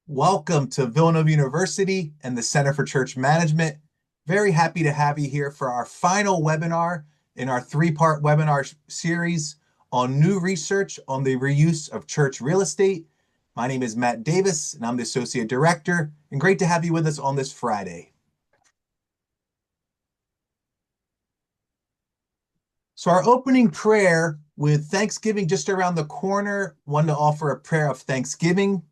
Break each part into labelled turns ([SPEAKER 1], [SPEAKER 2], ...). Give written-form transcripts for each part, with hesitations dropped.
[SPEAKER 1] Welcome to Villanova University and the Center for Church Management. Very happy to have you here for our final webinar in our three-part webinar series on new research on the reuse of church real estate. My name is Matt Davis, and I'm the Associate Director, and great to have you with us on this Friday. So our opening prayer, with Thanksgiving just around the corner, wanted to offer a prayer of thanksgiving.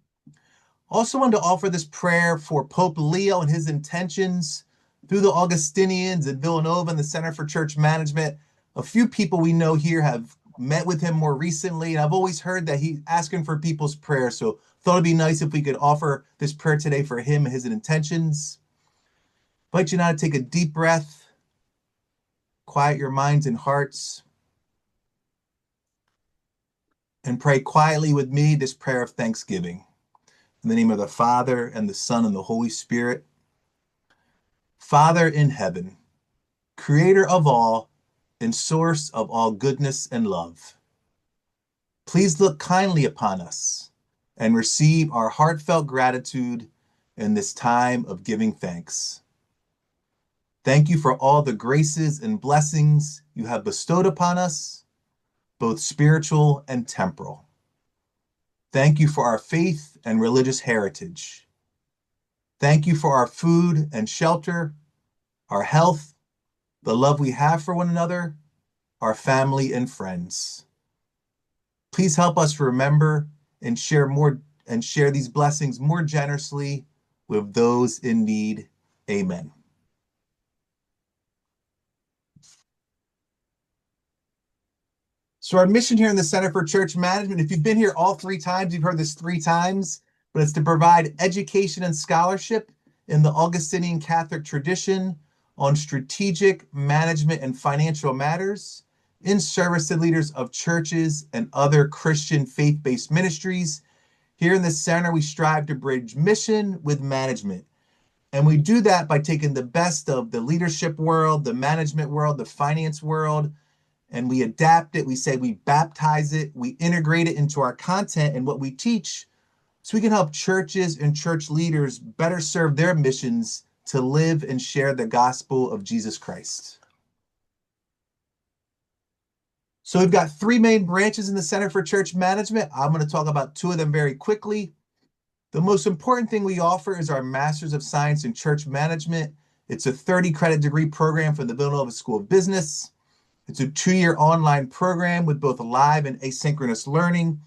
[SPEAKER 1] Also wanted to offer this prayer for Pope Leo and his intentions through the Augustinians at Villanova and the Center for Church Management. A few people we know here have met with him more recently, and I've always heard that he's asking for people's prayers. So thought it'd be nice if we could offer this prayer today for him and his intentions. Invite you now to take a deep breath, quiet your minds and hearts, and pray quietly with me this prayer of thanksgiving. In the name of the Father, and the Son, and the Holy Spirit. Father in heaven, creator of all and source of all goodness and love, please look kindly upon us and receive our heartfelt gratitude in this time of giving thanks. Thank you for all the graces and blessings you have bestowed upon us, both spiritual and temporal. Thank you for our faith and religious heritage. Thank you for our food and shelter, our health, the love we have for one another, our family and friends. Please help us remember and share these blessings more generously with those in need. Amen. So our mission here in the Center for Church Management, if you've been here all three times, you've heard this three times, but it's to provide education and scholarship in the Augustinian Catholic tradition on strategic management and financial matters in service to leaders of churches and other Christian faith-based ministries. Here in the center, we strive to bridge mission with management. And we do that by taking the best of the leadership world, the management world, the finance world, and we adapt it. We say we baptize it, we integrate it into our content and what we teach, so we can help churches and church leaders better serve their missions to live and share the gospel of Jesus Christ. So we've got three main branches in the Center for Church Management. I'm going to talk about two of them very quickly. The most important thing we offer is our Master's of Science in Church Management. It's a 30-credit degree program from the Villanova School of Business. It's a 2-year online program with both live and asynchronous learning.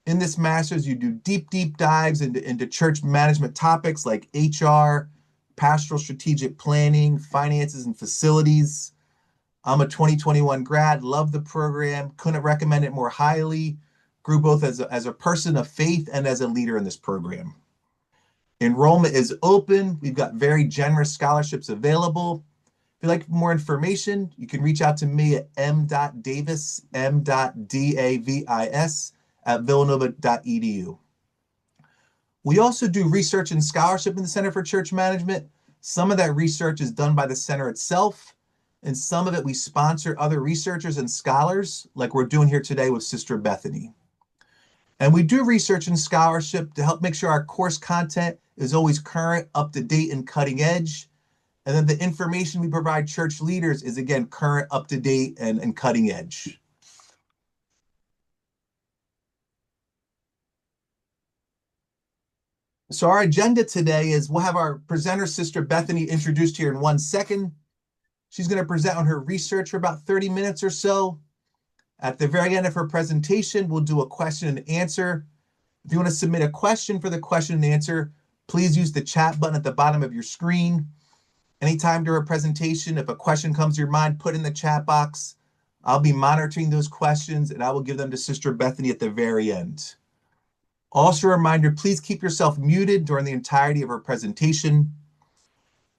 [SPEAKER 1] In this master's, you do deep dives into church management topics like HR, pastoral strategic planning, finances, and facilities. I'm a 2021 grad, love the program, couldn't recommend it more highly. Grew both as a person of faith and as a leader in this program. Enrollment is open. We've got very generous scholarships available. If you'd like more information, you can reach out to me at m.davis, m.davis at villanova.edu. We also do research and scholarship in the Center for Church Management. Some of that research is done by the center itself, and some of it we sponsor other researchers and scholars, like we're doing here today with Sister Bethany. And we do research and scholarship to help make sure our course content is always current, up to date, and cutting edge. And then the information we provide church leaders is, again, current, up to date, and cutting edge. So our agenda today is we'll have our presenter, Sister Bethany, introduced here in 1 second. She's going to present on her research for about 30 minutes or so. At the very end of her presentation, we'll do a question and answer. If you want to submit a question for the question and answer, please use the chat button at the bottom of your screen. Anytime during a presentation, if a question comes to your mind, put in the chat box. I'll be monitoring those questions, and I will give them to Sister Bethany at the very end. Also a reminder, please keep yourself muted during the entirety of our presentation.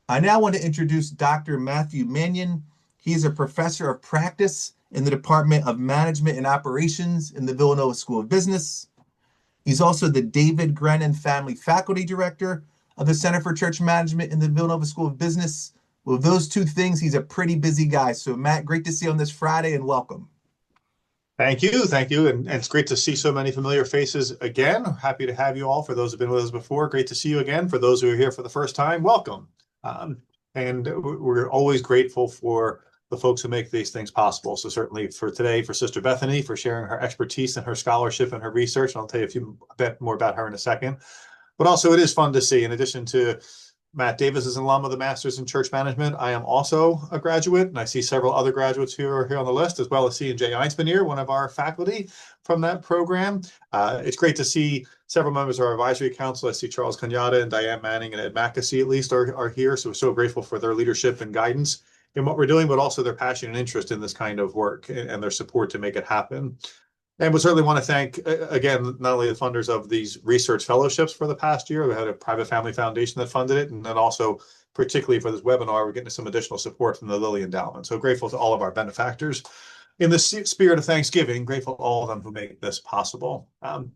[SPEAKER 1] I now want to introduce Dr. Matthew Mannion. He is a professor of practice in the Department of Management and Operations in the Villanova School of Business. He's also the David Grennan Family Faculty Director of the Center for Church Management in the Villanova School of Business. With those two things, he's a pretty busy guy. So Matt, great to see you on this Friday, and welcome.
[SPEAKER 2] Thank you, and it's great to see so many familiar faces again. Happy to have you all. For those who've been with us before, great to see you again. For those who are here for the first time, welcome. Um, and we're always grateful for the folks who make these things possible. So certainly for today, for Sister Bethany, for sharing her expertise and her scholarship and her research. And I'll tell you a bit more about her in a second. But also, it is fun to see, in addition to Matt Davis is an alum of the Masters in Church Management. I am also a graduate, and I see several other graduates who are here on the list, as well as seeing Jay Einspaneer, one of our faculty from that program. It's great to see several members of our advisory council. I see Charles Cañada and Diane Manning and Ed Mackesy at least are here, so we're so grateful for their leadership and guidance in what we're doing, but also their passion and interest in this kind of work and their support to make it happen. And we certainly want to thank, again, not only the funders of these research fellowships for the past year. We had a private family foundation that funded it. And then also, particularly for this webinar, we're getting some additional support from the Lilly Endowment. So grateful to all of our benefactors. In the spirit of Thanksgiving, grateful to all of them who make this possible. So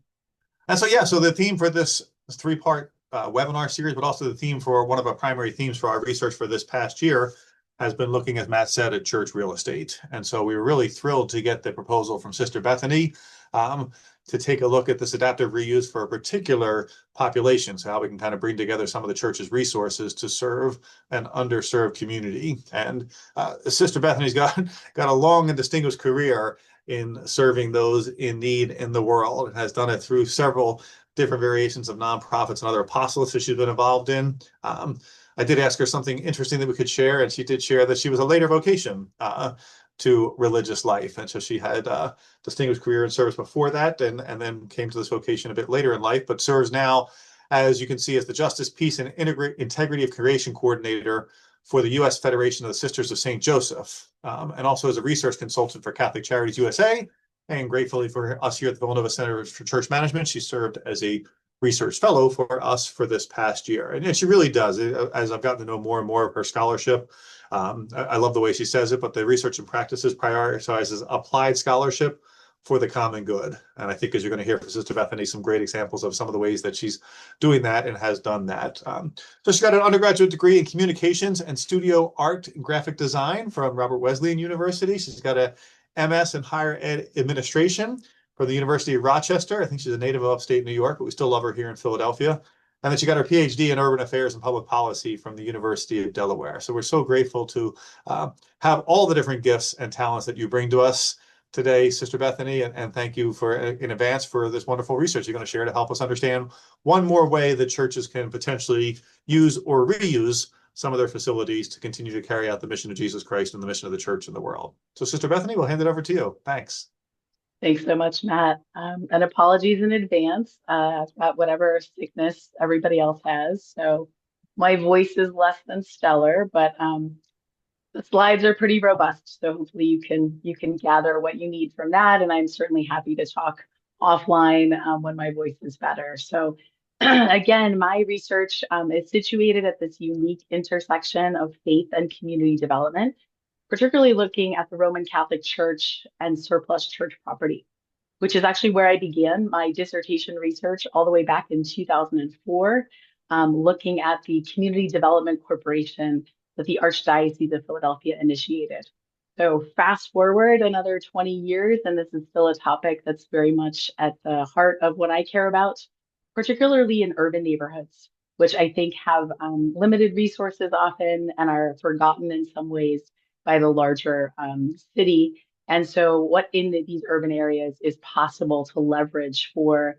[SPEAKER 2] the theme for this three-part webinar series, but also the theme for one of our primary themes for our research for this past year has been looking, as Matt said, at church real estate. And so we were really thrilled to get the proposal from Sister Bethany to take a look at this adaptive reuse for a particular population. So how we can kind of bring together some of the church's resources to serve an underserved community. And Sister Bethany's got a long and distinguished career in serving those in need in the world, and has done it through several different variations of nonprofits and other apostolates that she's been involved in. I did ask her something interesting that we could share, and she did share that she was a later vocation to religious life. And so she had a distinguished career in service before that, and then came to this vocation a bit later in life, but serves now, as you can see, as the Justice, Peace, and Integrity of Creation Coordinator for the U.S. Federation of the Sisters of St. Joseph, and also as a research consultant for Catholic Charities USA. And gratefully for us here at the Villanova Center for Church Management, she served as a research fellow for us for this past year. And she really does, as I've gotten to know more and more of her scholarship. I love the way she says it, but the research and practices prioritizes applied scholarship for the common good. And I think, as you're going to hear from Sister Bethany, some great examples of some of the ways that she's doing that and has done that. So she got an undergraduate degree in communications and studio art and graphic design from Robert Wesleyan University. She's got a MS in higher ed administration from the University of Rochester. I think she's a native of upstate New York, but we still love her here in Philadelphia. And then she got her Ph.D. in urban affairs and public policy from the University of Delaware. So we're so grateful to have all the different gifts and talents that you bring to us today, Sister Bethany, and thank you for in advance for this wonderful research you're going to share to help us understand one more way that churches can potentially use or reuse some of their facilities to continue to carry out the mission of Jesus Christ and the mission of the church in the world. So, Sister Bethany, we'll hand it over to you. Thanks.
[SPEAKER 3] Thanks so much, Matt. And apologies in advance about whatever sickness everybody else has. So my voice is less than stellar, but the slides are pretty robust. So hopefully you can gather what you need from that. And I'm certainly happy to talk offline when my voice is better. So again, my research is situated at this unique intersection of faith and community development, particularly looking at the Roman Catholic Church and surplus church property, which is actually where I began my dissertation research all the way back in 2004, looking at the Community Development Corporation that the Archdiocese of Philadelphia initiated. So fast forward another 20 years, and this is still a topic that's very much at the heart of what I care about, particularly in urban neighborhoods, which I think have limited resources often and are forgotten in some ways by the larger city. And so what in these urban areas is possible to leverage for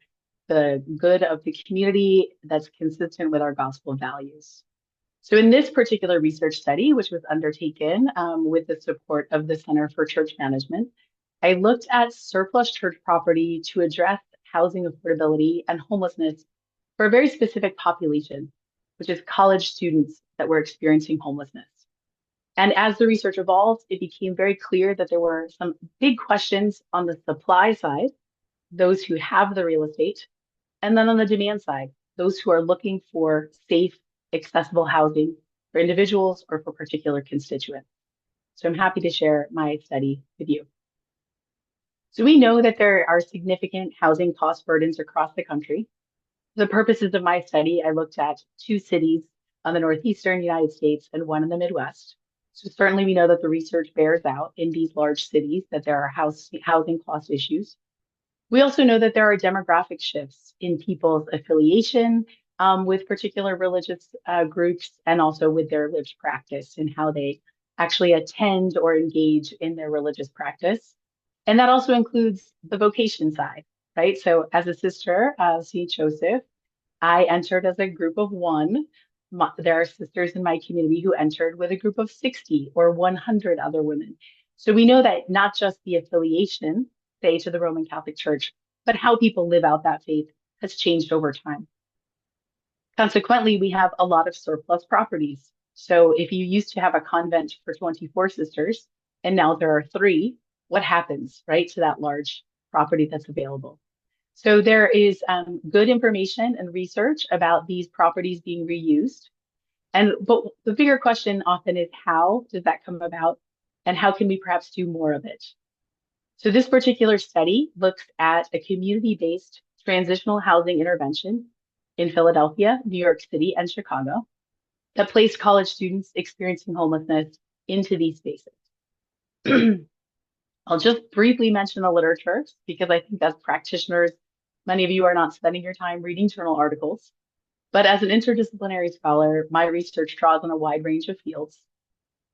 [SPEAKER 3] the good of the community that's consistent with our gospel values. So in this particular research study, which was undertaken with the support of the Center for Church Management, I looked at surplus church property to address housing affordability and homelessness for a very specific population, which is college students that were experiencing homelessness. And as the research evolved, it became very clear that there were some big questions on the supply side, those who have the real estate, and then on the demand side, those who are looking for safe, accessible housing for individuals or for particular constituents. So I'm happy to share my study with you. So we know that there are significant housing cost burdens across the country. For the purposes of my study, I looked at two cities on the northeastern United States and one in the Midwest. So certainly we know that the research bears out in these large cities that there are housing cost issues. We also know that there are demographic shifts in people's affiliation with particular religious groups and also with their lived practice and how they actually attend or engage in their religious practice. And that also includes the vocation side, right? So as a sister of St. Joseph, I entered as a group of one. There are sisters in my community who entered with a group of 60 or 100 other women. So we know that not just the affiliation, say, to the Roman Catholic Church, but how people live out that faith has changed over time. Consequently, we have a lot of surplus properties. So if you used to have a convent for 24 sisters and now there are 3, what happens, right, to that large property that's available? So there is good information and research about these properties being reused. But the bigger question often is, how does that come about? And how can we perhaps do more of it? So this particular study looks at a community-based transitional housing intervention in Philadelphia, New York City, and Chicago that placed college students experiencing homelessness into these spaces. I'll just briefly mention the literature because I think as practitioners, many of you are not spending your time reading journal articles. But as an interdisciplinary scholar, my research draws on a wide range of fields.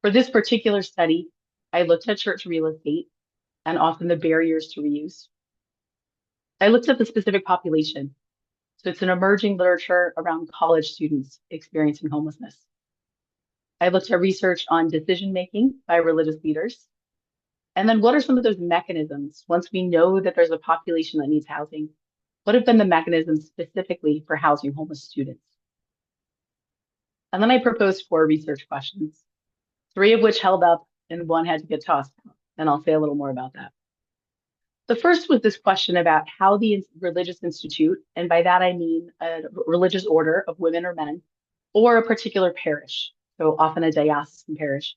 [SPEAKER 3] For this particular study, I looked at church real estate and often the barriers to reuse. I looked at the specific population. So it's an emerging literature around college students experiencing homelessness. I looked at research on decision-making by religious leaders. And then what are some of those mechanisms once we know that there's a population that needs housing? What have been the mechanisms specifically for housing homeless students? And then I proposed 4 research questions, 3 of which held up and 1 had to get tossed out. And I'll say a little more about that. The first was this question about how the religious institute, and by that I mean a religious order of women or men, or a particular parish, so often a diocesan parish,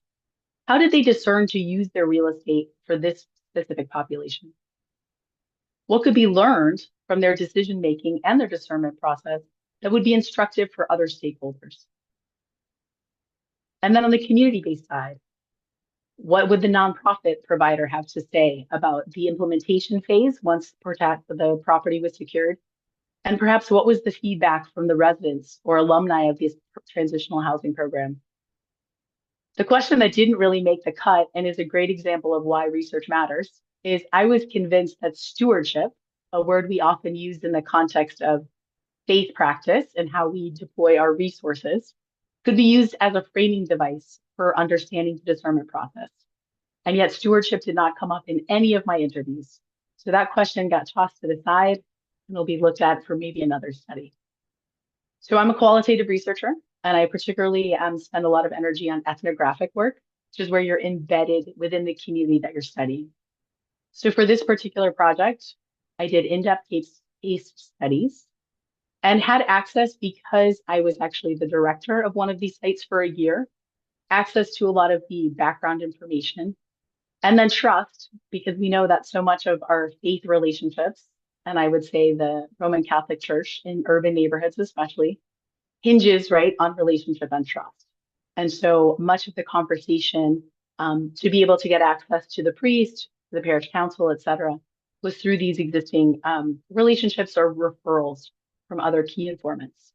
[SPEAKER 3] how did they discern to use their real estate for this specific population? What could be learned from their decision-making and their discernment process that would be instructive for other stakeholders? And then on the community-based side, what would the nonprofit provider have to say about the implementation phase once the property was secured? And perhaps what was the feedback from the residents or alumni of this transitional housing program? The question that didn't really make the cut and is a great example of why research matters is I was convinced that stewardship, a word we often use in the context of faith practice and how we deploy our resources, could be used as a framing device for understanding the discernment process. And yet stewardship did not come up in any of my interviews. So that question got tossed to the side and will be looked at for maybe another study. So I'm a qualitative researcher, and I particularly spend a lot of energy on ethnographic work, which is where you're embedded within the community that you're studying. So for this particular project, I did in-depth case studies and had access, because I was actually the director of one of these sites for a year, access to a lot of the background information, and then trust, because we know that so much of our faith relationships, and I would say the Roman Catholic Church in urban neighborhoods especially, hinges right on relationship and trust. And so much of the conversation to be able to get access to the priest, the parish council, et cetera, was through these existing relationships or referrals from other key informants.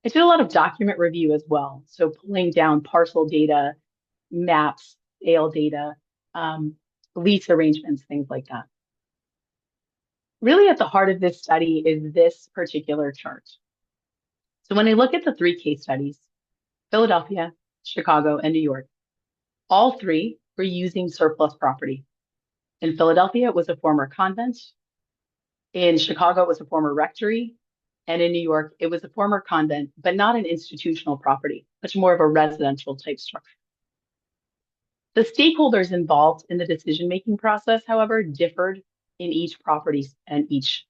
[SPEAKER 3] I did a lot of document review as well. So pulling down parcel data, maps, sale data, lease arrangements, things like that. Really at the heart of this study is this particular chart. So when I look at the 3 case studies, Philadelphia, Chicago, and New York, all 3 were using surplus property. In Philadelphia, it was a former convent. In Chicago, it was a former rectory. And in New York, it was a former convent, but not an institutional property, much more of a residential type structure. The stakeholders involved in the decision-making process, however, differed in each property and each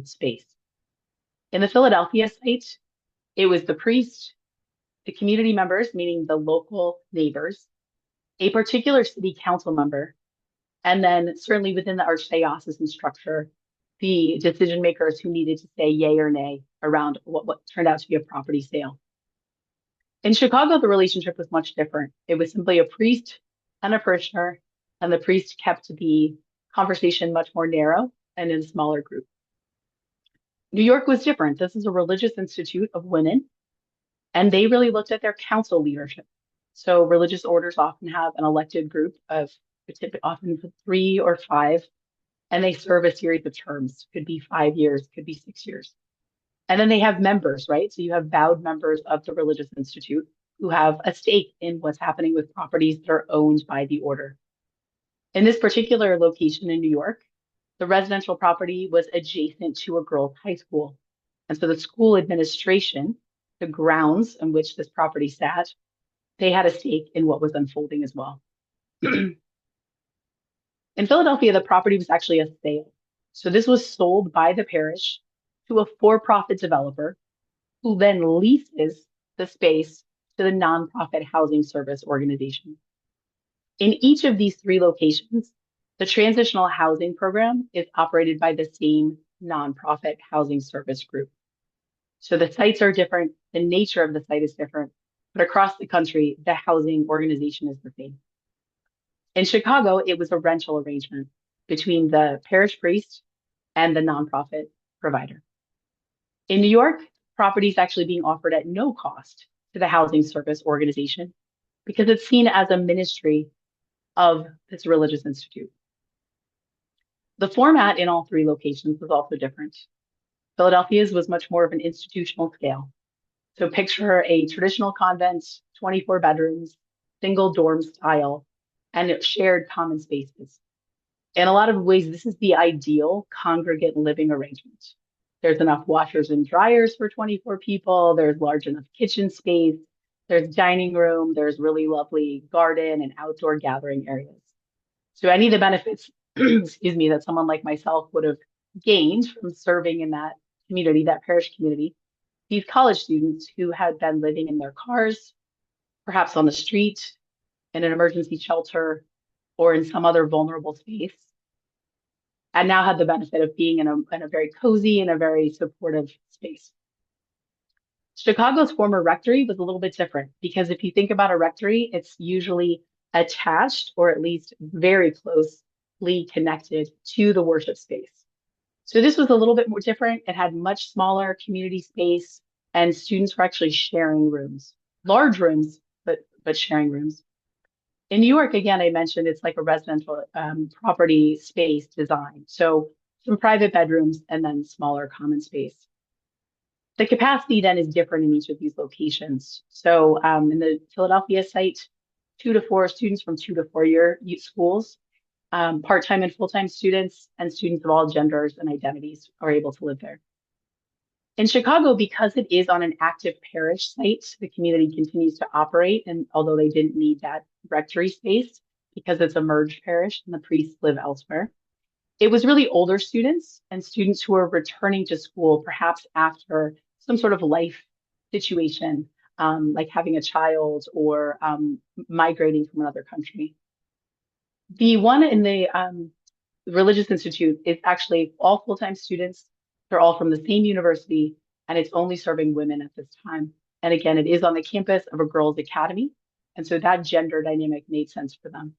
[SPEAKER 3] space. In the Philadelphia site, it was the priest, the community members, meaning the local neighbors, a particular city council member, and then certainly within the archdiocesan structure, the decision makers who needed to say yay or nay around what turned out to be a property sale. In Chicago, the relationship was much different. It was simply a priest and a parishioner, and the priest kept the conversation much more narrow and in a smaller group. New York was different. This is a religious institute of women, and they really looked at their council leadership. So religious orders often have an elected group of often 3 or 5, and they serve a series of terms. Could be 5 years, could be 6 years. And then they have members, right? So you have vowed members of the religious institute who have a stake in what's happening with properties that are owned by the order. In this particular location in New York, the residential property was adjacent to a girls' high school. And so the school administration, the grounds on which this property sat, they had a stake in what was unfolding as well. In Philadelphia, the property was actually a sale. So this was sold by the parish to a for-profit developer who then leases the space to the nonprofit housing service organization. In each of these 3 locations, the transitional housing program is operated by the same nonprofit housing service group. So the sites are different, the nature of the site is different, but across the country, the housing organization is the same. In Chicago, it was a rental arrangement between the parish priest and the nonprofit provider. In New York, property is actually being offered at no cost to the housing service organization because it's seen as a ministry of this religious institute. The format in all 3 locations was also different. Philadelphia's was much more of an institutional scale. So picture a traditional convent, 24 bedrooms, single dorm style, and shared common spaces. In a lot of ways, this is the ideal congregate living arrangement. There's enough washers and dryers for 24 people. There's large enough kitchen space. There's dining room. There's really lovely garden and outdoor gathering areas. So any of the benefits, excuse me, that someone like myself would have gained from serving in that community, that parish community, these college students who had been living in their cars, perhaps on the street, in an emergency shelter, or in some other vulnerable space, and now had the benefit of being in a very cozy and a very supportive space. Chicago's former rectory was a little bit different because if you think about a rectory, it's usually attached or at least very closely connected to the worship space. So this was a little bit more different. It had much smaller community space and students were actually sharing rooms, large rooms, but sharing rooms. In New York, again, I mentioned it's like a residential property space design. So some private bedrooms and then smaller common space. The capacity then is different in each of these locations. So in the Philadelphia site, 2 to 4 students from 2 to 4 year schools, part-time and full-time students, and students of all genders and identities are able to live there. In Chicago, because it is on an active parish site, the community continues to operate, and although they didn't need that rectory space because it's a merged parish and the priests live elsewhere, it was really older students and students who are returning to school, perhaps after some sort of life situation, like having a child or migrating from another country. The one in the Religious Institute is actually all full-time students. They're all from the same university, and it's only serving women at this time. And again, it is on the campus of a girls' academy. And so that gender dynamic made sense for them.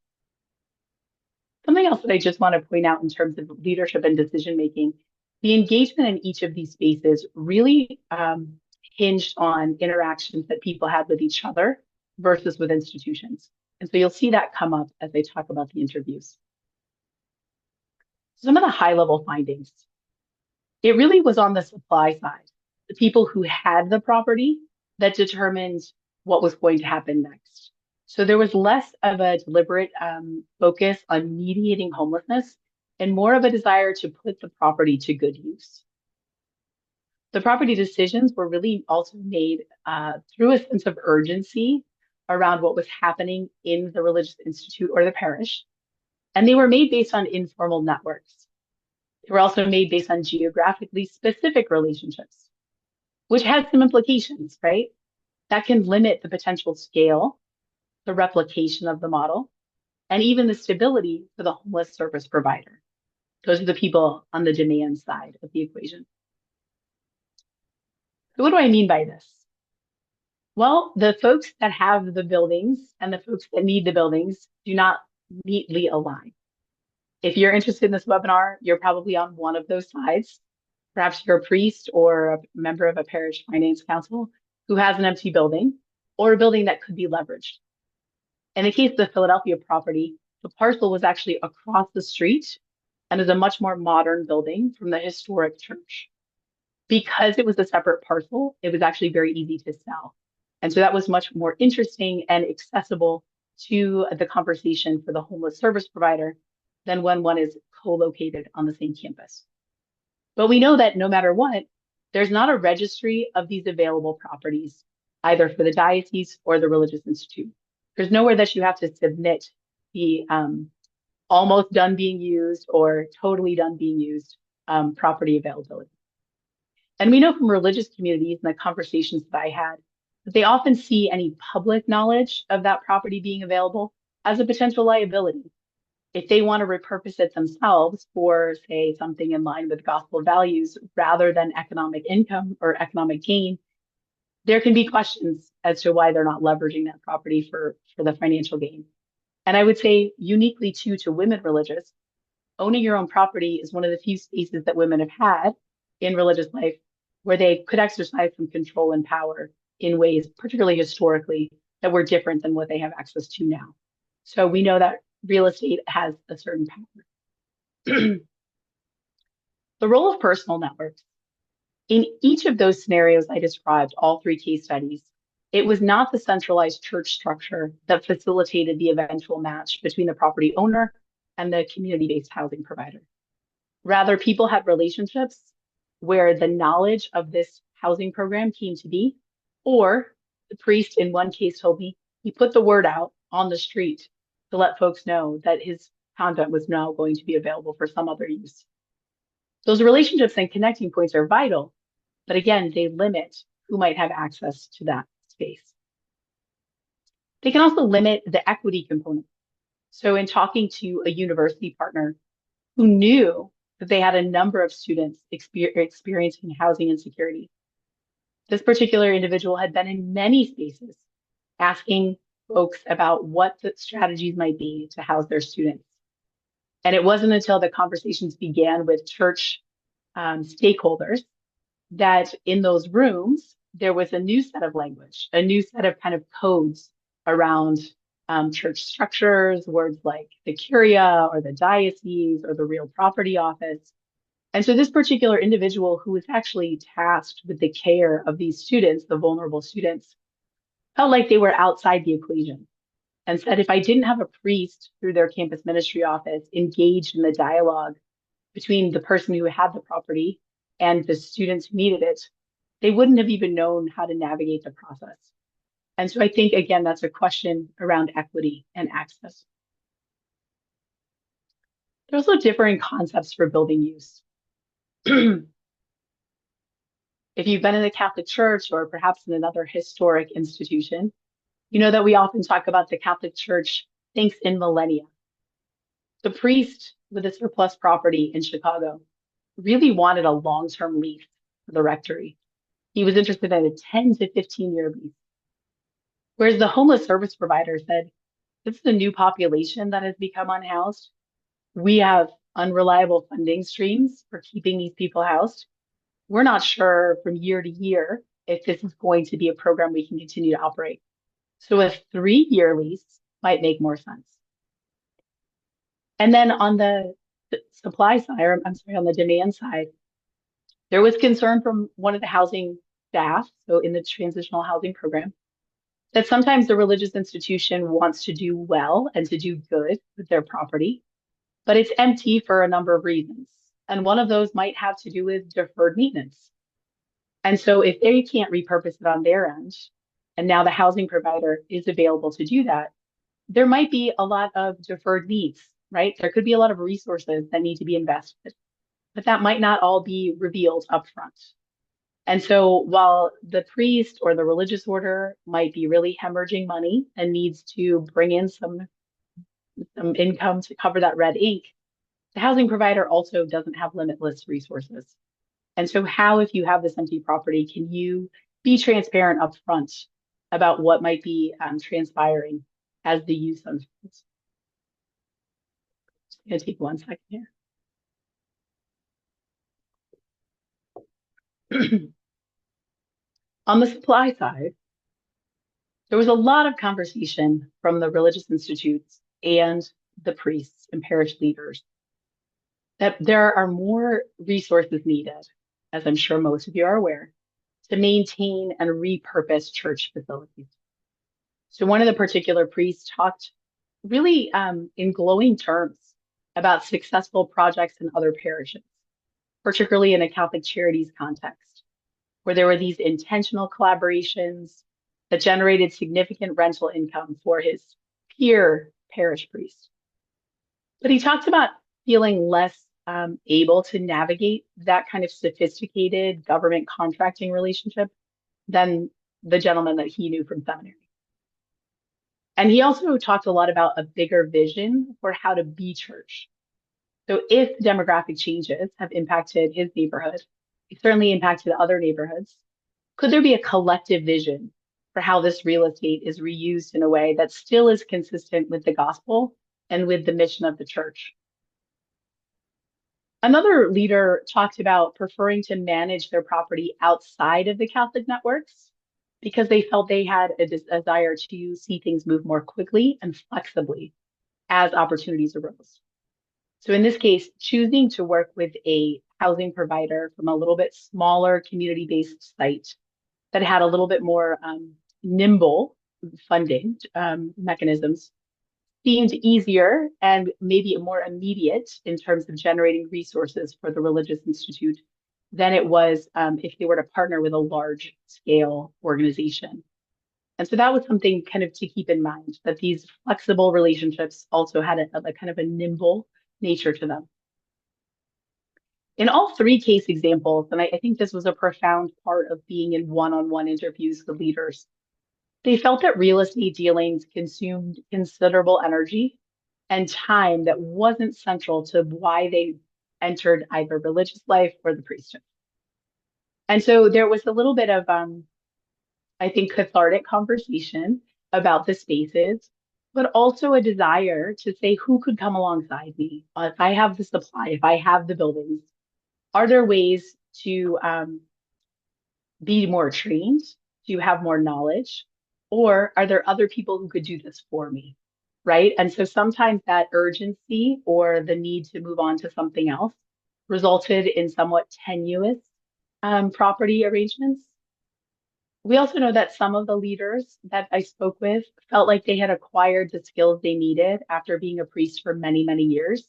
[SPEAKER 3] Something else that I just want to point out in terms of leadership and decision-making, the engagement in each of these spaces really hinged on interactions that people had with each other versus with institutions. And so you'll see that come up as they talk about the interviews. Some of the high-level findings. It really was on the supply side, the people who had the property that determined what was going to happen next. So there was less of a deliberate focus on mediating homelessness and more of a desire to put the property to good use. The property decisions were really also made through a sense of urgency around what was happening in the religious institute or the parish. And they were made based on informal networks. They were also made based on geographically specific relationships, which has some implications, right? That can limit the potential scale, the replication of the model, and even the stability for the homeless service provider. Those are the people on the demand side of the equation. So what do I mean by this? Well, the folks that have the buildings and the folks that need the buildings do not neatly align. If you're interested in this webinar, you're probably on one of those sides. Perhaps you're a priest or a member of a parish finance council who has an empty building or a building that could be leveraged. In the case of the Philadelphia property, the parcel was actually across the street and is a much more modern building from the historic church. Because it was a separate parcel, it was actually very easy to sell. And so that was much more interesting and accessible to the conversation for the homeless service provider than when one is co-located on the same campus. But we know that no matter what, there's not a registry of these available properties, either for the diocese or the religious institute. There's nowhere that you have to submit the almost done being used or totally done being used property availability. And we know from religious communities and the conversations that I had that they often see any public knowledge of that property being available as a potential liability. If they want to repurpose it themselves for, say, something in line with gospel values rather than economic income or economic gain, there can be questions as to why they're not leveraging that property for the financial gain. And I would say uniquely too to women religious, owning your own property is one of the few spaces that women have had in religious life where they could exercise some control and power in ways, particularly historically, that were different than what they have access to now. So we know that real estate has a certain power. The role of personal networks. In each of those scenarios I described, all three case studies, it was not the centralized church structure that facilitated the eventual match between the property owner and the community-based housing provider. Rather, people had relationships where the knowledge of this housing program came to be, or the priest in one case told me he put the word out on the street to let folks know that his content was now going to be available for some other use. Those relationships and connecting points are vital, but again, they limit who might have access to that space. They can also limit the equity component. So in talking to a university partner who knew that they had a number of students experiencing housing insecurity, this particular individual had been in many spaces asking folks about what the strategies might be to house their students. And it wasn't until the conversations began with church stakeholders that in those rooms, there was a new set of language, a new set of kind of codes around church structures, words like the curia or the diocese or the real property office. And so this particular individual who was actually tasked with the care of these students, the vulnerable students, felt like they were outside the equation and said, if I didn't have a priest through their campus ministry office engaged in the dialogue between the person who had the property and the students who needed it, they wouldn't have even known how to navigate the process. And so I think, again, that's a question around equity and access. There's also differing concepts for building use. If you've been in the Catholic Church or perhaps in another historic institution, you know that we often talk about the Catholic Church thinks in millennia. The priest with a surplus property in Chicago really wanted a long-term lease for the rectory. He was interested in a 10 to 15-year lease. Whereas the homeless service provider said, this is a new population that has become unhoused. We have unreliable funding streams for keeping these people housed. We're not sure from year to year if this is going to be a program we can continue to operate. So a 3-year lease might make more sense. And then on the supply side, or I'm sorry, on the demand side, there was concern from one of the housing staff, so in the transitional housing program, that sometimes the religious institution wants to do well and to do good with their property, but it's empty for a number of reasons. And one of those might have to do with deferred maintenance. And so if they can't repurpose it on their end, and now the housing provider is available to do that, there might be a lot of deferred needs, right? There could be a lot of resources that need to be invested, but that might not all be revealed upfront. And so while the priest or the religious order might be really hemorrhaging money and needs to bring in some income to cover that red ink, the housing provider also doesn't have limitless resources. And so how, if you have this empty property, can you be transparent upfront about what might be transpiring as the youth unfolds. Just gonna take 1 second here. On the supply side, there was a lot of conversation from the religious institutes and the priests and parish leaders that there are more resources needed, as I'm sure most of you are aware, to maintain and repurpose church facilities. So one of the particular priests talked really in glowing terms about successful projects in other parishes, particularly in a Catholic Charities context, where there were these intentional collaborations that generated significant rental income for his peer parish priest. But he talked about feeling less able to navigate that kind of sophisticated government contracting relationship than the gentleman that he knew from seminary. And he also talked a lot about a bigger vision for how to be church. So if demographic changes have impacted his neighborhood, it certainly impacted other neighborhoods. Could there be a collective vision for how this real estate is reused in a way that still is consistent with the gospel and with the mission of the church? Another leader talked about preferring to manage their property outside of the Catholic networks because they felt they had a desire to see things move more quickly and flexibly as opportunities arose. So in this case, choosing to work with a housing provider from a little bit smaller community-based site that had a little bit more nimble funding mechanisms seemed easier and maybe more immediate in terms of generating resources for the religious institute than it was if they were to partner with a large scale organization. And so that was something kind of to keep in mind, that these flexible relationships also had a kind of a nimble nature to them. In all three case examples, and I think this was a profound part of being in one-on-one interviews with leaders, they felt that real estate dealings consumed considerable energy and time that wasn't central to why they entered either religious life or the priesthood. And so there was a little bit of, I think, cathartic conversation about the spaces, but also a desire to say, who could come alongside me? If I have the supply, if I have the buildings, are there ways to be more trained, to have more knowledge, or are there other people who could do this for me? Right. And so sometimes that urgency or the need to move on to something else resulted in somewhat tenuous property arrangements. We also know that some of the leaders that I spoke with felt like they had acquired the skills they needed after being a priest for many, many years,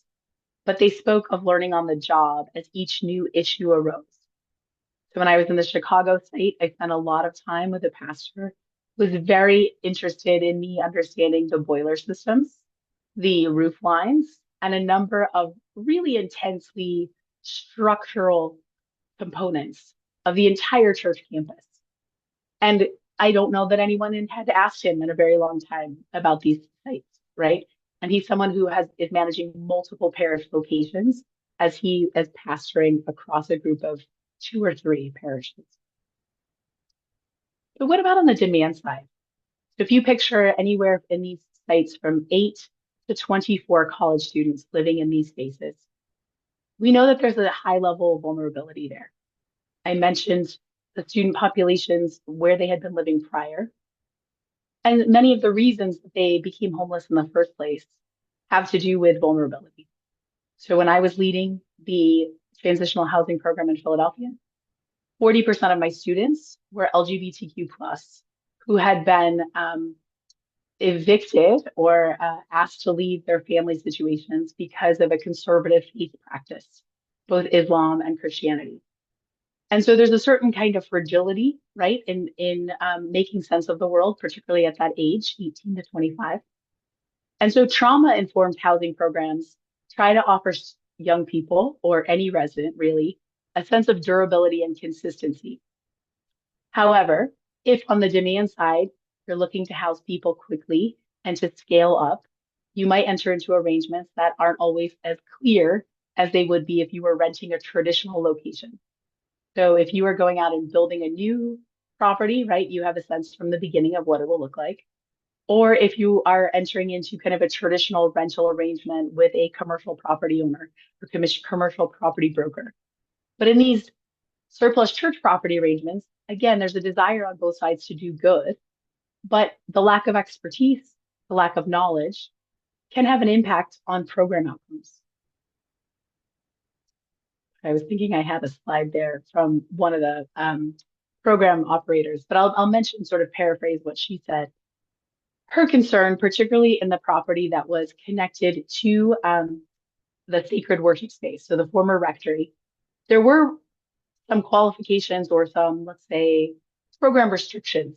[SPEAKER 3] but they spoke of learning on the job as each new issue arose. So when I was in the Chicago site, I spent a lot of time with a pastor who was very interested in me understanding the boiler systems, the roof lines, and a number of really intensely structural components of the entire church campus. And I don't know that anyone had asked him in a very long time about these sites, right? And he's someone who is managing multiple parish locations as he is pastoring across a group of 2 or 3 parishes. But what about on the demand side? So if you picture anywhere in these sites from 8 to 24 college students living in these spaces, we know that there's a high level of vulnerability there. I mentioned the student populations where they had been living prior. And many of the reasons that they became homeless in the first place have to do with vulnerability. So when I was leading the transitional housing program in Philadelphia, 40% of my students were LGBTQ plus who had been evicted or asked to leave their family situations because of a conservative faith practice, both Islam and Christianity. And so there's a certain kind of fragility, right, in making sense of the world, particularly at that age, 18 to 25. And so trauma-informed housing programs try to offer young people, or any resident really, a sense of durability and consistency. However, if on the demand side, you're looking to house people quickly and to scale up, you might enter into arrangements that aren't always as clear as they would be if you were renting a traditional location. So if you are going out and building a new property, right, you have a sense from the beginning of what it will look like. Or if you are entering into kind of a traditional rental arrangement with a commercial property owner or commercial property broker. But in these surplus church property arrangements, again, there's a desire on both sides to do good, but the lack of expertise, the lack of knowledge can have an impact on program outcomes. I was thinking I had a slide there from one of the program operators, but I'll mention, sort of paraphrase what she said. Her concern, particularly in the property that was connected to the sacred worship space, so the former rectory, there were some qualifications or some, let's say, program restrictions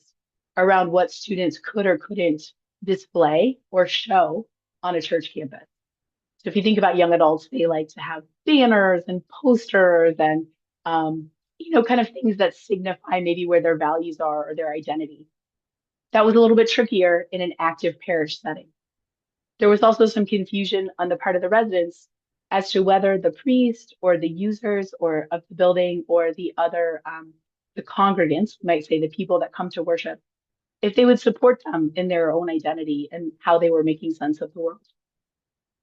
[SPEAKER 3] around what students could or couldn't display or show on a church campus. So if you think about young adults, they like to have banners and posters and, kind of things that signify maybe where their values are or their identity. That was a little bit trickier in an active parish setting. There was also some confusion on the part of the residents as to whether the priest or the users or of the building or the other, the congregants, we might say the people that come to worship, if they would support them in their own identity and how they were making sense of the world.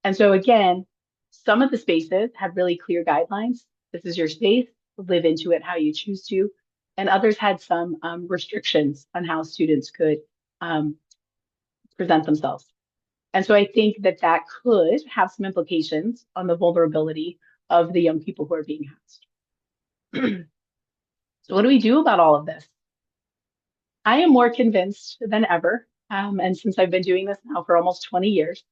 [SPEAKER 3] And so again, some of the spaces have really clear guidelines. This is your space, live into it how you choose to. And others had some restrictions on how students could present themselves. And so I think that that could have some implications on the vulnerability of the young people who are being housed. So what do we do about all of this? I am more convinced than ever, and since I've been doing this now for almost 20 years,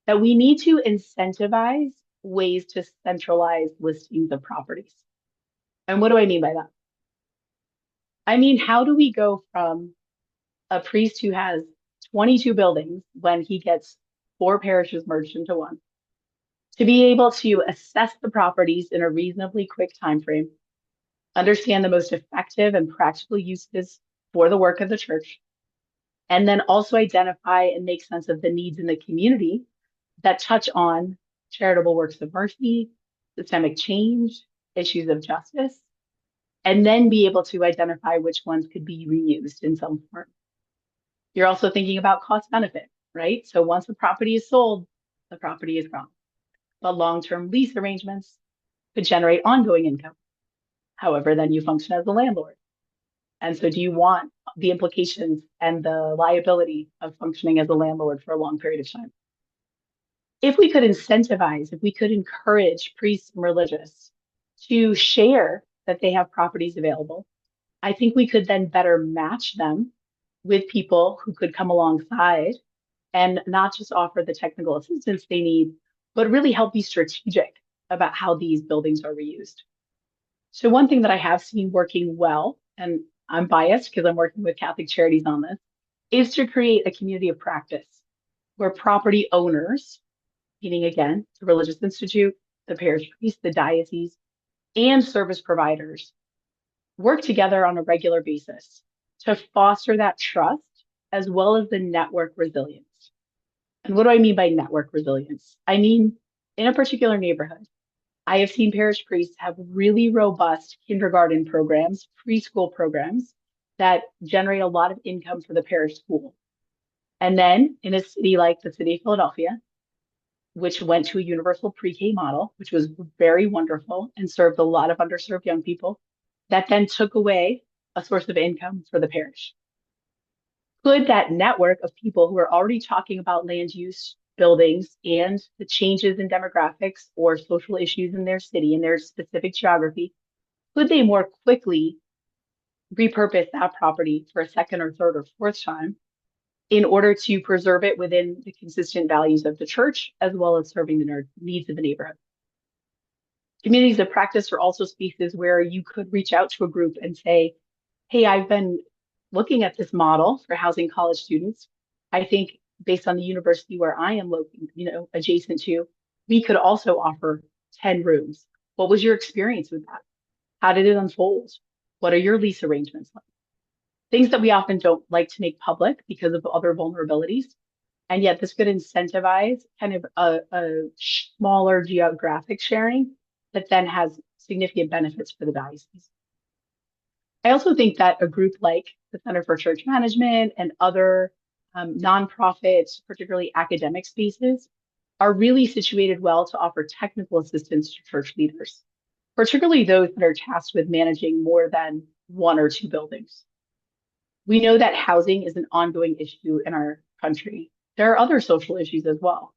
[SPEAKER 3] that we need to incentivize ways to centralize listings of properties. And what do I mean by that? I mean, how do we go from a priest who has 22 buildings when he gets 4 parishes merged into one, to be able to assess the properties in a reasonably quick time frame, understand the most effective and practical uses for the work of the church, and then also identify and make sense of the needs in the community that touch on charitable works of mercy, systemic change, issues of justice, and then be able to identify which ones could be reused in some form. You're also thinking about cost benefit, right? So once the property is sold, the property is gone. But long-term lease arrangements could generate ongoing income. However, then you function as a landlord. And so do you want the implications and the liability of functioning as a landlord for a long period of time? If we could incentivize, if we could encourage priests and religious to share that they have properties available, I think we could then better match them with people who could come alongside and not just offer the technical assistance they need, but really help be strategic about how these buildings are reused. So one thing that I have seen working well, and I'm biased because I'm working with Catholic Charities on this, is to create a community of practice where property owners, meaning again, the religious institute, the parish priest, the diocese, and service providers work together on a regular basis to foster that trust as well as the network resilience. And what do I mean by network resilience? I mean, in a particular neighborhood, I have seen parish priests have really robust kindergarten programs, preschool programs that generate a lot of income for the parish school. And then in a city like the city of Philadelphia, which went to a universal pre-K model, which was very wonderful and served a lot of underserved young people, that then took away a source of income for the parish. Could that network of people who are already talking about land use, buildings, and the changes in demographics or social issues in their city, in their specific geography, could they more quickly repurpose that property for a second or third or fourth time in order to preserve it within the consistent values of the church, as well as serving the needs of the neighborhood? Communities of practice are also spaces where you could reach out to a group and say, hey, I've been looking at this model for housing college students. I think based on the university where I am located, adjacent to, we could also offer 10 rooms. What was your experience with that? How did it unfold? What are your lease arrangements like? Things that we often don't like to make public because of other vulnerabilities. And yet this could incentivize kind of a smaller geographic sharing that then has significant benefits for the diocese. I also think that a group like the Center for Church Management and other nonprofits, particularly academic spaces, are really situated well to offer technical assistance to church leaders, particularly those that are tasked with managing more than one or two buildings. We know that housing is an ongoing issue in our country. There are other social issues as well.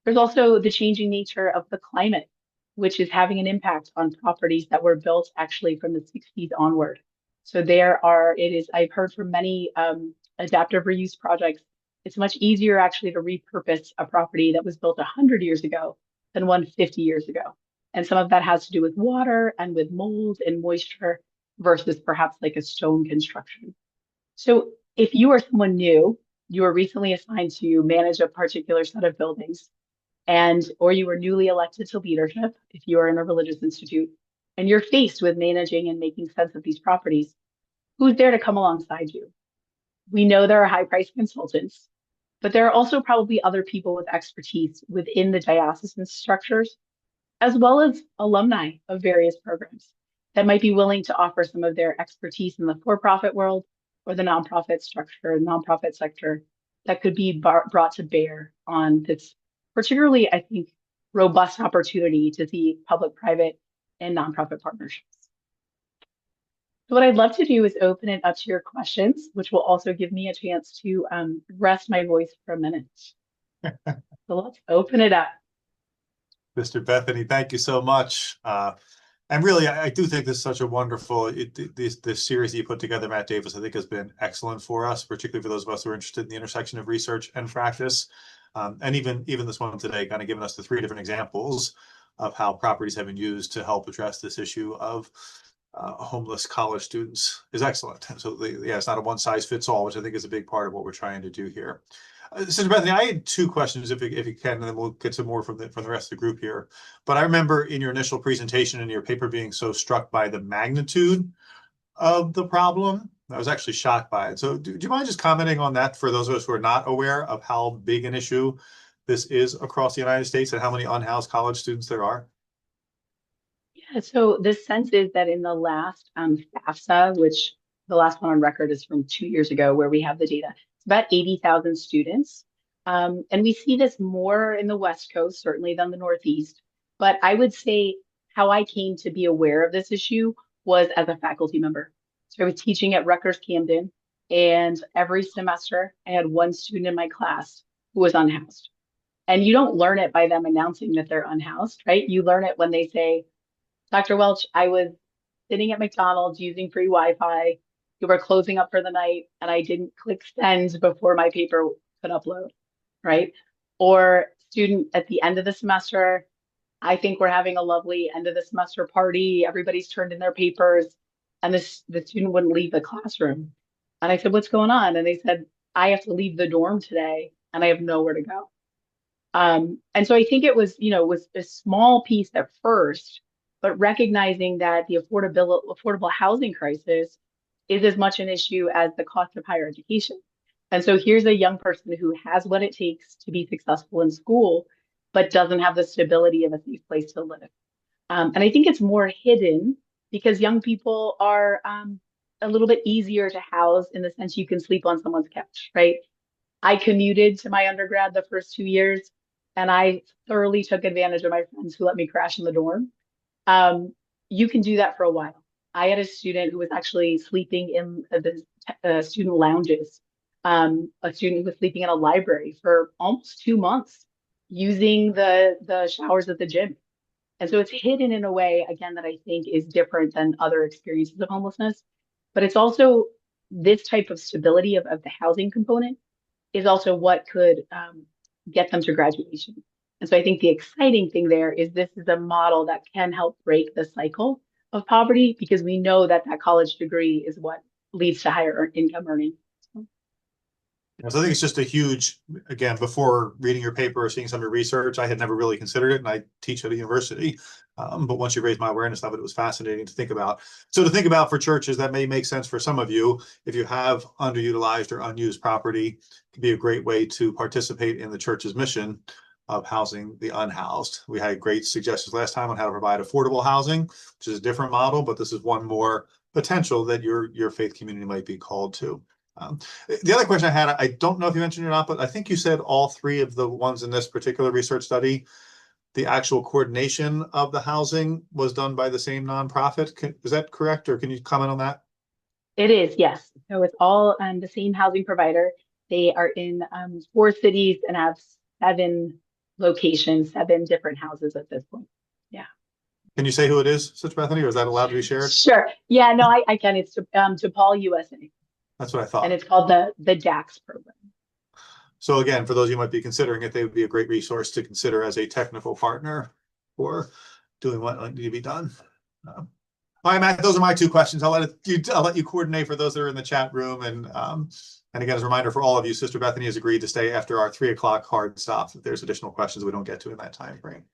[SPEAKER 3] There's also the changing nature of the climate, which is having an impact on properties that were built actually from the 60s onward. So I've heard from many adaptive reuse projects, it's much easier actually to repurpose a property that was built 100 years ago than one 50 years ago. And some of that has to do with water and with mold and moisture versus perhaps like a stone construction. So if you are someone new, you were recently assigned to manage a particular set of buildings, or you were newly elected to leadership if you are in a religious institute, and you're faced with managing and making sense of these properties, who's there to come alongside you? We know there are high-priced consultants, but there are also probably other people with expertise within the diocesan structures, as well as alumni of various programs that might be willing to offer some of their expertise in the for-profit world or the nonprofit structure, nonprofit sector that could be brought to bear on this particularly, I think, robust opportunity to see public-private and nonprofit partnerships. So what I'd love to do is open it up to your questions, which will also give me a chance to rest my voice for a minute. So let's open it up.
[SPEAKER 2] Mr. Bethany, thank you so much. And really, I do think this is such a wonderful, this series that you put together, Matt Davis, I think has been excellent for us, particularly for those of us who are interested in the intersection of research and practice. And even this one today, kind of giving us the 3 different examples of how properties have been used to help address this issue of homeless college students is excellent. So it's not a one size fits all, which I think is a big part of what we're trying to do here. Sister Bethany, I had 2 questions, if you can, and then we'll get some more from the rest of the group here. But I remember in your initial presentation in your paper being so struck by the magnitude of the problem. I was actually shocked by it. So do you mind just commenting on that for those of us who are not aware of how big an issue this is across the United States and how many unhoused college students there are?
[SPEAKER 3] Yeah, so the sense is that in the last FAFSA, which the last one on record is from 2 years ago, where we have the data, it's about 80,000 students. And we see this more in the West Coast, certainly than the Northeast. But I would say how I came to be aware of this issue was as a faculty member. So I was teaching at Rutgers Camden, and every semester I had one student in my class who was unhoused. And you don't learn it by them announcing that they're unhoused, right? You learn it when they say, Dr. Welch, I was sitting at McDonald's using free Wi-Fi. We were closing up for the night and I didn't click send before my paper could upload, right? Or student at the end of the semester, I think we're having a lovely end of the semester party. Everybody's turned in their papers and the student wouldn't leave the classroom. And I said, what's going on? And they said, I have to leave the dorm today and I have nowhere to go. And so I think it was a small piece at first, but recognizing that the affordable housing crisis is as much an issue as the cost of higher education. And so here's a young person who has what it takes to be successful in school, but doesn't have the stability of a safe place to live. And I think it's more hidden because young people are a little bit easier to house in the sense you can sleep on someone's couch, right? I commuted to my undergrad the first 2 years, and I thoroughly took advantage of my friends who let me crash in the dorm. You can do that for a while. I had a student who was actually sleeping in the student lounges, a student who was sleeping in a library for almost 2 months using the showers at the gym. And so it's hidden in a way, again, that I think is different than other experiences of homelessness. But it's also this type of stability of the housing component is also what could get them to graduation. And so I think the exciting thing there is this is a model that can help break the cycle of poverty because we know that college degree is what leads to higher income earning.
[SPEAKER 2] So I think it's just a huge, again, before reading your paper or seeing some of your research, I had never really considered it, and I teach at a university. But once you raised my awareness of it, it was fascinating to think about. So to think about for churches, that may make sense for some of you. If you have underutilized or unused property, it can be a great way to participate in the church's mission of housing the unhoused. We had great suggestions last time on how to provide affordable housing, which is a different model, but this is one more potential that your faith community might be called to. The other question I had, I don't know if you mentioned it or not, but I think you said all three of the ones in this particular research study, the actual coordination of the housing was done by the same nonprofit. Is that correct, or can you comment on that?
[SPEAKER 3] It is, yes. So it's all the same housing provider. They are in 4 cities and have 7 locations, 7 different houses at this point. Yeah.
[SPEAKER 2] Can you say who it is, Sister Bethany, or is that allowed to be shared?
[SPEAKER 3] Sure. Yeah, no, I can. It's to Paul USA.
[SPEAKER 2] That's what I
[SPEAKER 3] And
[SPEAKER 2] thought.
[SPEAKER 3] it's called the DAX program.
[SPEAKER 2] So again, for those of you who might be considering it, they would be a great resource to consider as a technical partner for doing what needs to be done. All right, Matt, those are my 2 questions. I'll let you coordinate for those that are in the chat room. And again, as a reminder for all of you, Sister Bethany has agreed to stay after our 3 o'clock hard stop if there's additional questions we don't get to in that time frame.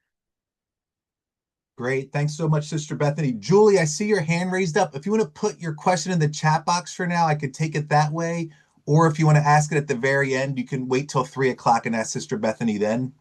[SPEAKER 1] Great. Thanks so much, Sister Bethany. Julie, I see your hand raised up. If you want to put your question in the chat box for now, I could take it that way. Or if you want to ask it at the very end, you can wait till 3 o'clock and ask Sister Bethany then.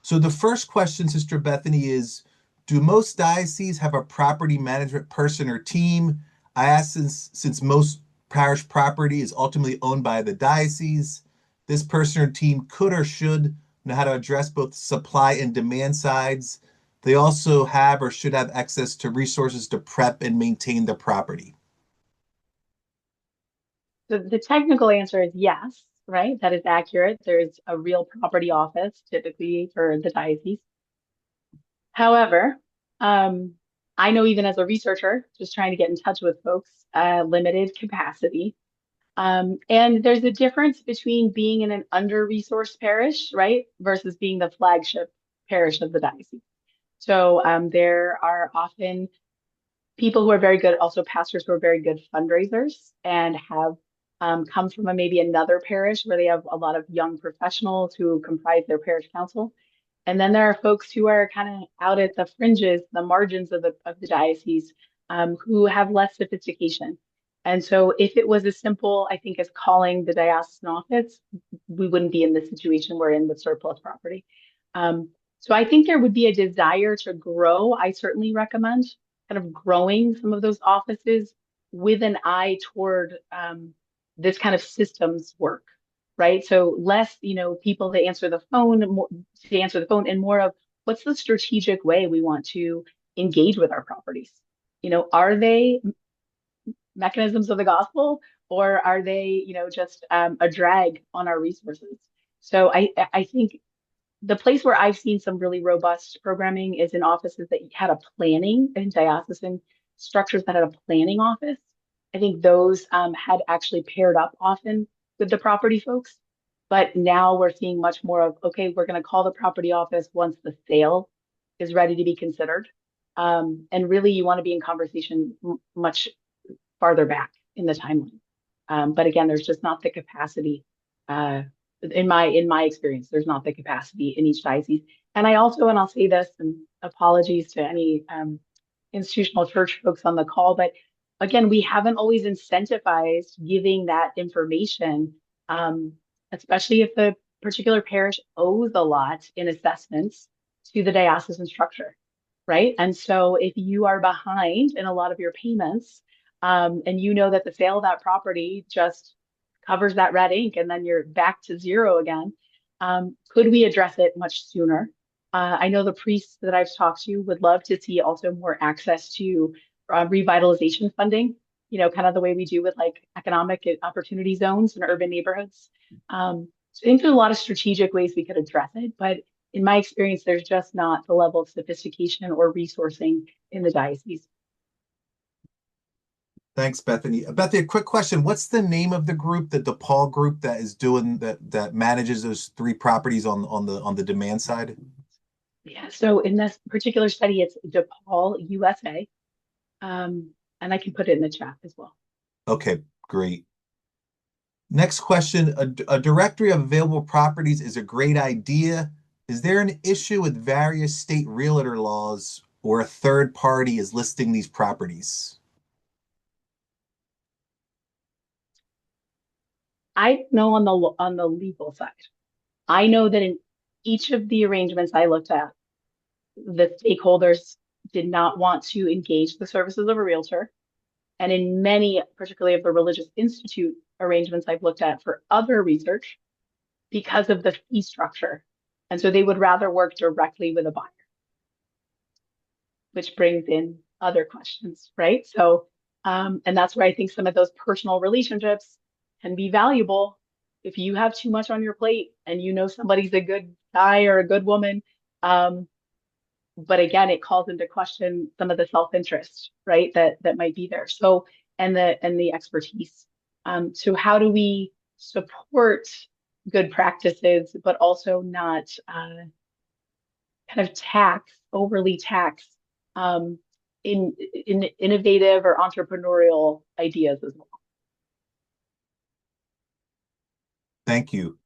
[SPEAKER 1] So the first question, Sister Bethany, is, do most dioceses have a property management person or team? I ask since most parish property is ultimately owned by the diocese, this person or team could or should know how to address both supply and demand sides. They also have or should have access to resources to prep and maintain the property.
[SPEAKER 3] So the technical answer is yes, right? That is accurate. There's a real property office typically for the diocese. However, I know even as a researcher, just trying to get in touch with folks, limited capacity. And there's a difference between being in an under-resourced parish, right, versus being the flagship parish of the diocese. So there are often people who are very good, also pastors who are very good fundraisers and have come from maybe another parish where they have a lot of young professionals who comprise their parish council. And then there are folks who are kind of out at the fringes, the margins of the diocese, who have less sophistication. And so if it was as simple, I think, as calling the diocesan office, we wouldn't be in the situation we're in with surplus property. So I think there would be a desire to grow. I certainly recommend kind of growing some of those offices with an eye toward this kind of systems work, right? So less, people to answer the phone, and more of what's the strategic way we want to engage with our properties? Are they mechanisms of the gospel, or are they, just a drag on our resources? So I think the place where I've seen some really robust programming is in offices that had a planning, in diocesan structures that had a planning office. I think those had actually paired up often with the property folks. But now we're seeing much more of, okay, we're going to call the property office once the sale is ready to be considered. And really, you want to be in conversation much farther back in the timeline. But again, there's just not the capacity. In my experience, there's not the capacity in each diocese. And I'll say this, and apologies to any institutional church folks on the call, but again, we haven't always incentivized giving that information, especially if the particular parish owes a lot in assessments to the diocesan structure, right? And so if you are behind in a lot of your payments, and you know that the sale of that property just covers that red ink and then you're back to zero again, could we address it much sooner? I know the priests that I've talked to would love to see also more access to revitalization funding, kind of the way we do with like economic opportunity zones in urban neighborhoods. So I think there's a lot of strategic ways we could address it, but in my experience, there's just not the level of sophistication or resourcing in the diocese.
[SPEAKER 1] Thanks, Bethany. Bethany, a quick question. What's the name of the group, the DePaul group that is doing that manages those 3 properties on the demand side?
[SPEAKER 3] Yeah, so in this particular study, it's DePaul USA. And I can put it in the chat as well.
[SPEAKER 1] Okay, great. Next question. A directory of available properties is a great idea. Is there an issue with various state realtor laws or a third party is listing these properties?
[SPEAKER 3] I know on the legal side. I know that in each of the arrangements I looked at, the stakeholders did not want to engage the services of a realtor. And in many, particularly of the religious institute arrangements I've looked at for other research, because of the fee structure. And so they would rather work directly with a buyer, which brings in other questions, right? So, and that's where I think some of those personal relationships can be valuable. If you have too much on your plate and you know somebody's a good guy or a good woman, but again, it calls into question some of the self-interest, right? That might be there. So, and the expertise. So how do we support good practices, but also not kind of overly tax in innovative or entrepreneurial ideas as well?
[SPEAKER 1] Thank you.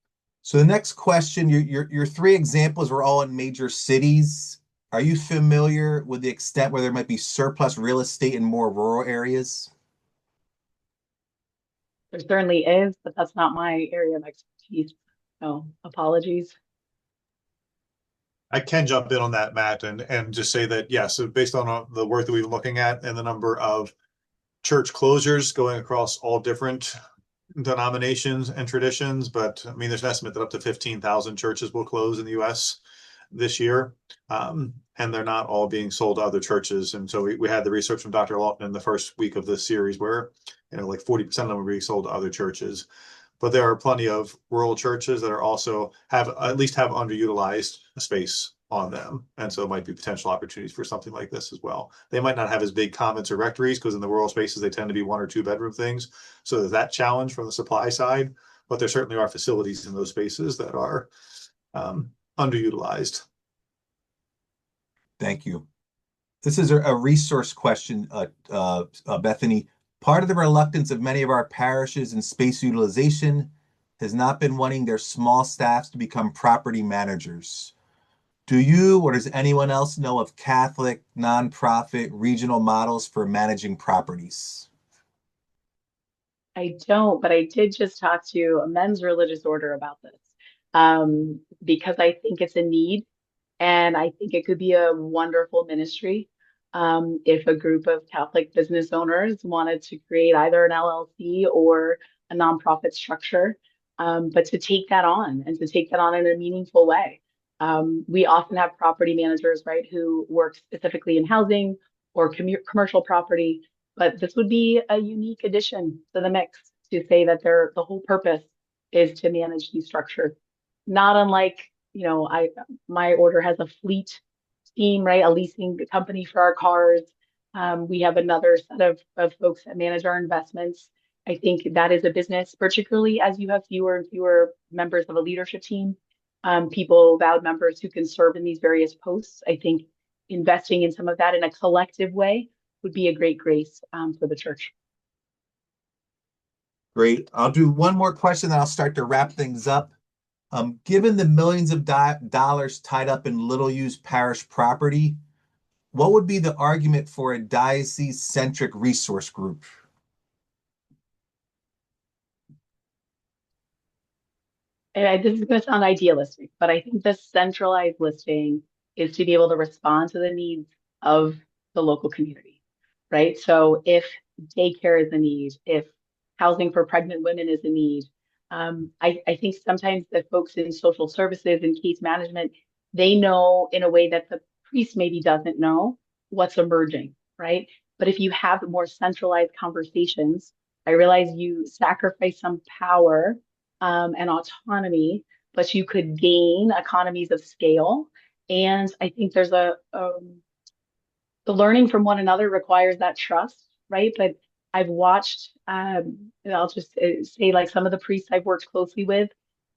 [SPEAKER 1] So the next question, your three examples were all in major cities. Are you familiar with the extent where there might be surplus real estate in more rural areas?
[SPEAKER 3] There certainly is, but that's not my area of expertise. So apologies.
[SPEAKER 2] I can jump in on that, Matt, and just say that, yes, so based on the work that we've been looking at and the number of church closures going across all different denominations and traditions, but I mean, there's an estimate that up to 15,000 churches will close in the US this year. And they're not all being sold to other churches. And so we had the research from Dr. Lawton in the first week of this series where, like 40% of them were being sold to other churches. But there are plenty of rural churches that are also at least have underutilized space on them. And so it might be potential opportunities for something like this as well. They might not have as big convents or rectories because in the rural spaces, they tend to be 1 or 2 bedroom things. So there's that challenge from the supply side, but there certainly are facilities in those spaces that are underutilized.
[SPEAKER 1] Thank you. This is a resource question, Bethany. Part of the reluctance of many of our parishes in space utilization has not been wanting their small staffs to become property managers. Do you or does anyone else know of Catholic, nonprofit, regional models for managing properties?
[SPEAKER 3] I don't, but I did just talk to a men's religious order about this because I think it's a need. And I think it could be a wonderful ministry if a group of Catholic business owners wanted to create either an LLC or a nonprofit structure, but to take that on and to take that on in a meaningful way. We often have property managers, right, who work specifically in housing or commercial property, but this would be a unique addition to the mix to say that the whole purpose is to manage these structures, not unlike my order has a fleet team, right? A leasing company for our cars. We have another set of folks that manage our investments. I think that is a business, particularly as you have fewer and fewer members of a leadership team, people, vowed members who can serve in these various posts. I think investing in some of that in a collective way would be a great grace for the church.
[SPEAKER 1] Great. I'll do one more question, then I'll start to wrap things up. Given the millions of dollars tied up in little-used parish property, what would be the argument for a diocese-centric resource group?
[SPEAKER 3] And this is going to sound idealistic, but I think the centralized listing is to be able to respond to the needs of the local community, right? So if daycare is a need, if housing for pregnant women is a need, I think sometimes the folks in social services and case management, they know in a way that the priest maybe doesn't know what's emerging, right? But if you have more centralized conversations, I realize you sacrifice some power and autonomy, but you could gain economies of scale. And I think there's the learning from one another requires that trust, right? But I've watched, and I'll just say like some of the priests I've worked closely with,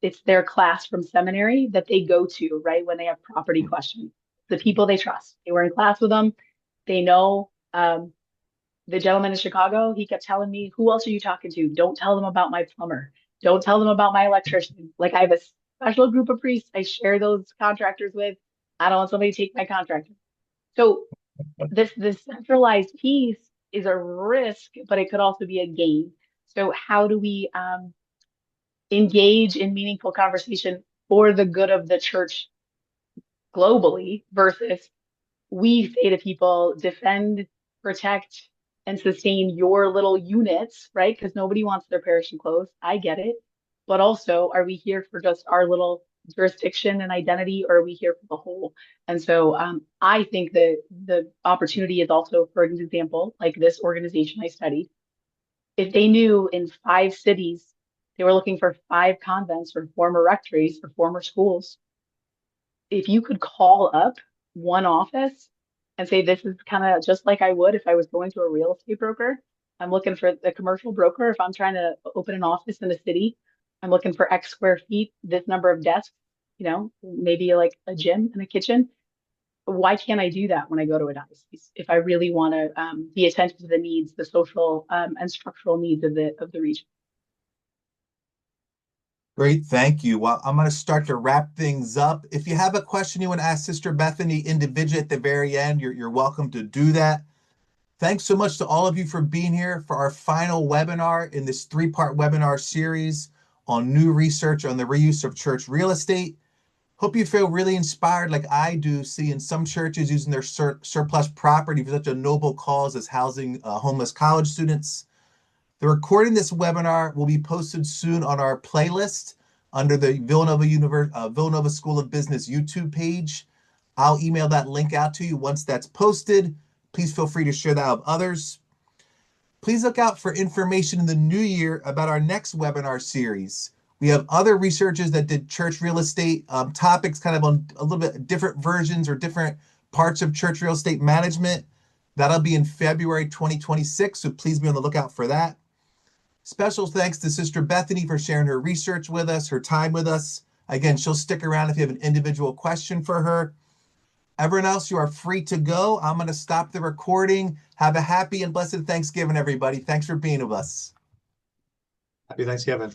[SPEAKER 3] it's their class from seminary that they go to, right? When they have property questions, the people they trust, they were in class with them. They know, the gentleman in Chicago, he kept telling me, who else are you talking to? Don't tell them about my plumber. Don't tell them about my electrician. Like I have a special group of priests I share those contractors with. I don't want somebody to take my contractor. So this centralized piece is a risk, but it could also be a gain. So how do we engage in meaningful conversation for the good of the church globally versus we say to people, defend, protect, and sustain your little units, right? Because nobody wants their parish enclosed. I get it. But also, are we here for just our little jurisdiction and identity, or are we here for the whole? And so I think that the opportunity is also, for example, like this organization I studied, if they knew in 5 cities they were looking for 5 convents or former rectories or former schools, if you could call up one office and say, this is kind of just like I would if I was going to a real estate broker. I'm looking for the commercial broker. If I'm trying to open an office in a city, I'm looking for X square feet, this number of desks, maybe like a gym and a kitchen. Why can't I do that when I go to a diocese if I really want to be attentive to the needs, the social and structural needs of the region?
[SPEAKER 1] Great, thank you. Well, I'm going to start to wrap things up. If you have a question you want to ask Sister Bethany individually at the very end, you're welcome to do that. Thanks so much to all of you for being here for our final webinar in this 3-part webinar series on new research on the reuse of church real estate. Hope you feel really inspired like I do, seeing some churches using their surplus property for such a noble cause as housing homeless college students. The recording of this webinar will be posted soon on our playlist under the Villanova School of Business YouTube page. I'll email that link out to you once that's posted. Please feel free to share that with others. Please look out for information in the new year about our next webinar series. We have other researchers that did church real estate topics, kind of on a little bit different versions or different parts of church real estate management. That'll be in February 2026, so please be on the lookout for that. Special thanks to Sister Bethany for sharing her research with us, her time with us. Again, she'll stick around if you have an individual question for her. Everyone else, you are free to go. I'm going to stop the recording. Have a happy and blessed Thanksgiving, everybody. Thanks for being with us.
[SPEAKER 2] Happy Thanksgiving.